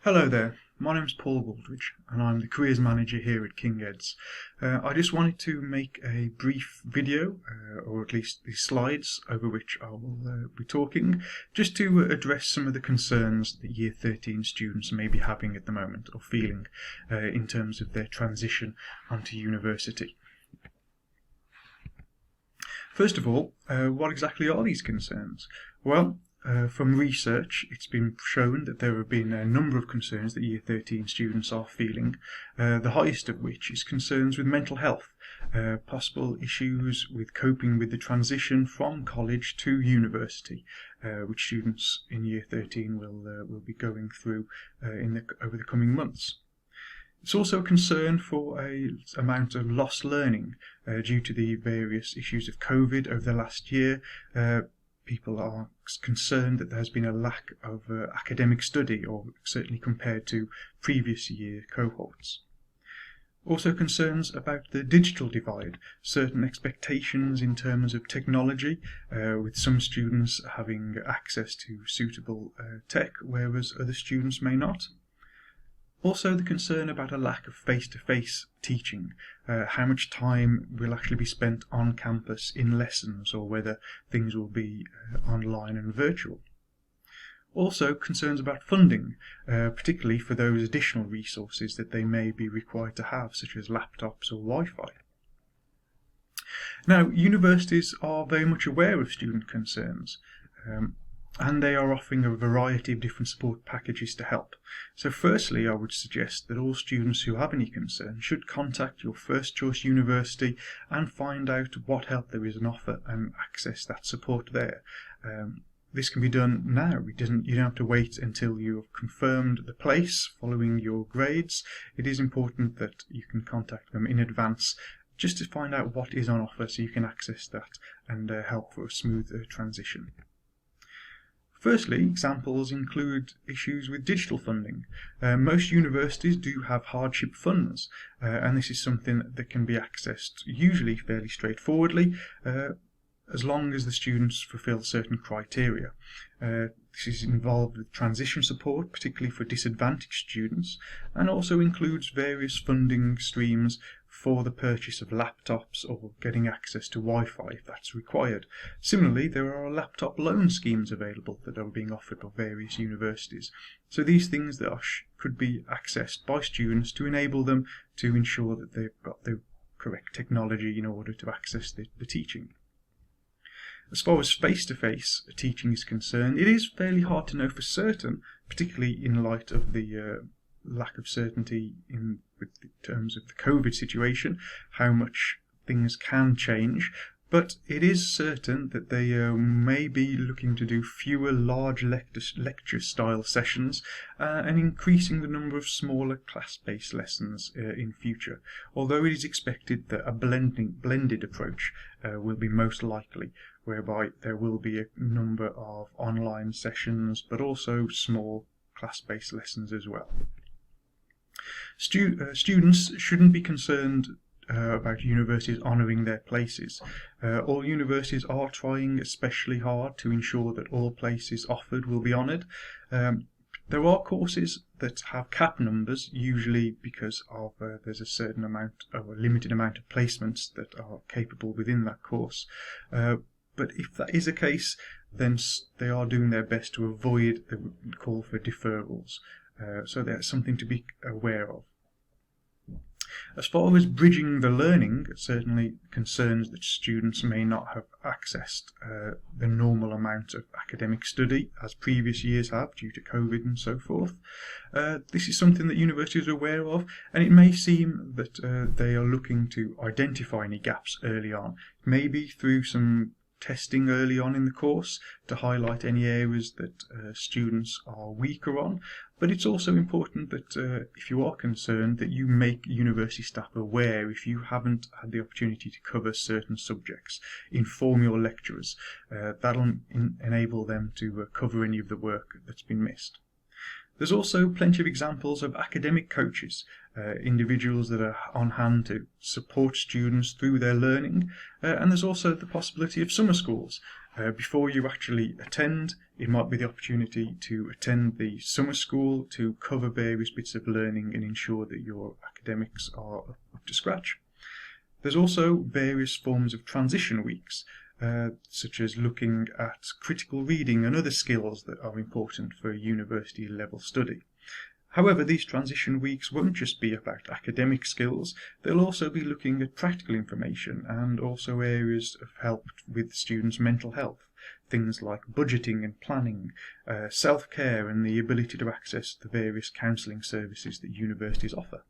Hello there, my name's Paul Wooldridge and I'm the Careers Manager here at King Ed's. I just wanted to make a brief video, or at least the slides over which I will be talking, just to address some of the concerns that Year 13 students may be having at the moment, or feeling, in terms of their transition onto university. First of all, what exactly are these concerns? Well, from research, it's been shown that there have been a number of concerns that Year 13 students are feeling, the highest of which is concerns with mental health, possible issues with coping with the transition from college to university, which students in Year 13 will be going through over the coming months. It's also a concern for an amount of lost learning due to the various issues of COVID over the last year. People are concerned that there has been a lack of academic study, or certainly compared to previous year cohorts. Also concerns about the digital divide, certain expectations in terms of technology, with some students having access to suitable tech, whereas other students may not. Also the concern about a lack of face-to-face teaching, how much time will actually be spent on campus in lessons, or whether things will be online and virtual. Also concerns about funding, particularly for those additional resources that they may be required to have, such as laptops or Wi-Fi. Now, universities are very much aware of student concerns, and they are offering a variety of different support packages to help. So firstly, I would suggest that all students who have any concern should contact your first choice university and find out what help there is on offer and access that support there. This can be done now. You don't have to wait until you have confirmed the place following your grades. It is important that you can contact them in advance just to find out what is on offer, so you can access that and help for a smooth transition. Firstly, examples include issues with digital funding. Most universities do have hardship funds, and this is something that can be accessed usually fairly straightforwardly, as long as the students fulfill certain criteria. This is involved with transition support, particularly for disadvantaged students, and also includes various funding streams for the purchase of laptops or getting access to Wi-Fi if that's required. Similarly, there are laptop loan schemes available that are being offered by various universities. So these things that could be accessed by students to enable them to ensure that they've got the correct technology in order to access the teaching. As far as face-to-face teaching is concerned, it is fairly hard to know for certain, particularly in light of the lack of certainty in terms of the COVID situation, how much things can change, but it is certain that they may be looking to do fewer large lecture-style sessions and increasing the number of smaller class-based lessons in future, although it is expected that a blended approach will be most likely, whereby there will be a number of online sessions but also small class-based lessons as well. Students shouldn't be concerned about universities honouring their places. All universities are trying especially hard to ensure that all places offered will be honoured. There are courses that have cap numbers, usually because of there's a certain amount, or a limited amount of placements that are capable within that course. But if that is the case, then they are doing their best to avoid the call for deferrals. So that's something to be aware of. As far as bridging the learning, certainly concerns that students may not have accessed the normal amount of academic study as previous years have due to COVID and so forth. This is something that universities are aware of, and it may seem that they are looking to identify any gaps early on, maybe through some testing early on in the course to highlight any areas that students are weaker on. But it's also important that if you are concerned, that you make university staff aware if you haven't had the opportunity to cover certain subjects. Inform your lecturers. That'll enable them to cover any of the work that's been missed. There's also plenty of examples of academic coaches, individuals that are on hand to support students through their learning, and there's also the possibility of summer schools. Before you actually attend, it might be the opportunity to attend the summer school to cover various bits of learning and ensure that your academics are up to scratch. There's also various forms of transition weeks, such as looking at critical reading and other skills that are important for university level study. However, these transition weeks won't just be about academic skills, they'll also be looking at practical information and also areas of help with students' mental health, things like budgeting and planning, self-care and the ability to access the various counselling services that universities offer.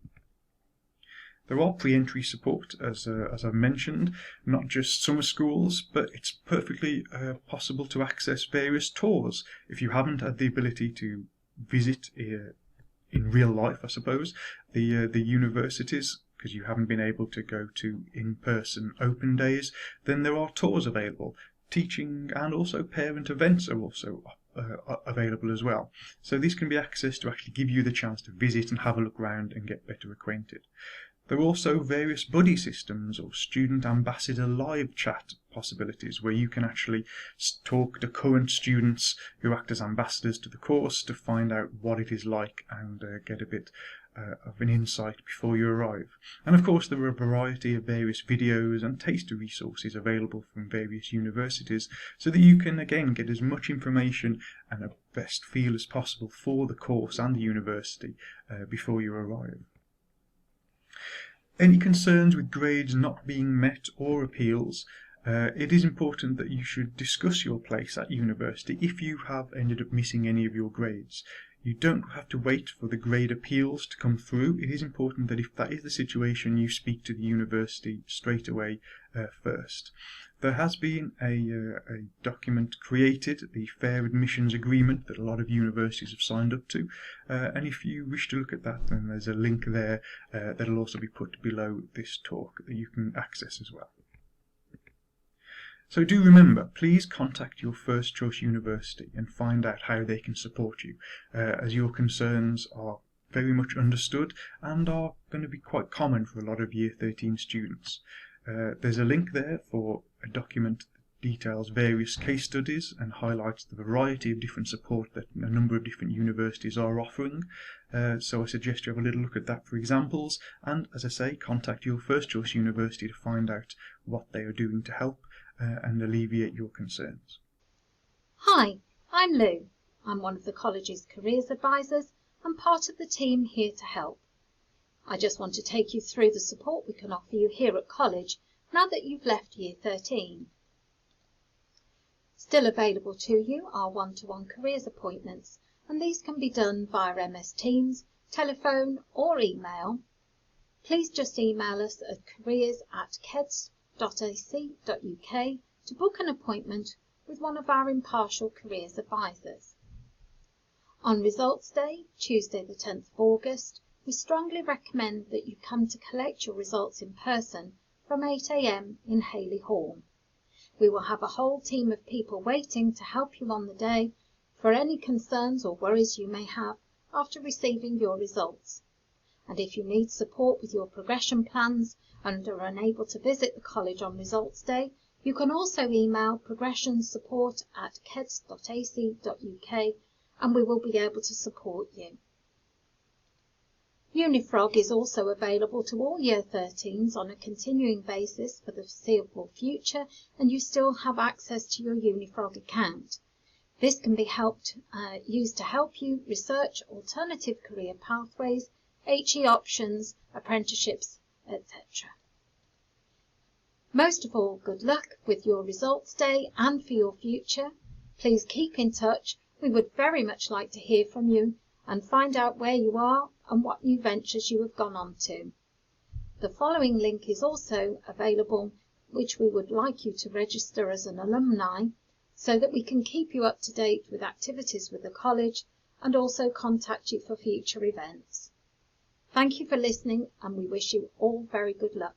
There are pre-entry support, as I've mentioned, not just summer schools, but it's perfectly possible to access various tours if you haven't had the ability to visit in real life, I suppose, the universities, because you haven't been able to go to in-person open days. Then there are tours available. Teaching and also parent events are also available as well. So these can be accessed to actually give you the chance to visit and have a look around and get better acquainted. There are also various buddy systems or student ambassador live chat possibilities where you can actually talk to current students who act as ambassadors to the course to find out what it is like and get a bit of an insight before you arrive. And of course there are a variety of various videos and taster resources available from various universities so that you can again get as much information and a best feel as possible for the course and the university before you arrive. Any concerns with grades not being met or appeals, it is important that you should discuss your place at university if you have ended up missing any of your grades. You don't have to wait for the grade appeals to come through. It is important that if that is the situation, you speak to the university straight away first. There has been a document created, the Fair Admissions Agreement, that a lot of universities have signed up to, and if you wish to look at that, then there's a link there that'll also be put below this talk that you can access as well. So do remember, please contact your first choice university and find out how they can support you, as your concerns are very much understood and are going to be quite common for a lot of Year 13 students. There's a link there for a document that details various case studies and highlights the variety of different support that a number of different universities are offering. So I suggest you have a little look at that for examples, and as I say, contact your first choice university to find out what they are doing to help and alleviate your concerns. Hi, I'm Lou. I'm one of the college's careers advisors and part of the team here to help. I just want to take you through the support we can offer you here at college now that you've left Year 13. Still available to you are one-to-one careers appointments, and these can be done via MS Teams, telephone or email. Please just email us at careers@keds.ac.uk to book an appointment with one of our impartial careers advisors. On Results Day, Tuesday the 10th of August, we strongly recommend that you come to collect your results in person from 8 AM in Haley Hall. We will have a whole team of people waiting to help you on the day for any concerns or worries you may have after receiving your results. And if you need support with your progression plans and are unable to visit the college on Results Day, you can also email progressionsupport@keds.ac.uk and we will be able to support you. Unifrog is also available to all Year 13s on a continuing basis for the foreseeable future, and you still have access to your Unifrog account. This can be used to help you research alternative career pathways, HE options, apprenticeships, etc. Most of all, good luck with your Results Day and for your future. Please keep in touch. We would very much like to hear from you and find out where you are and what new ventures you have gone on to. The following link is also available, which we would like you to register as an alumni so that we can keep you up to date with activities with the college and also contact you for future events. Thank you for listening, and we wish you all very good luck.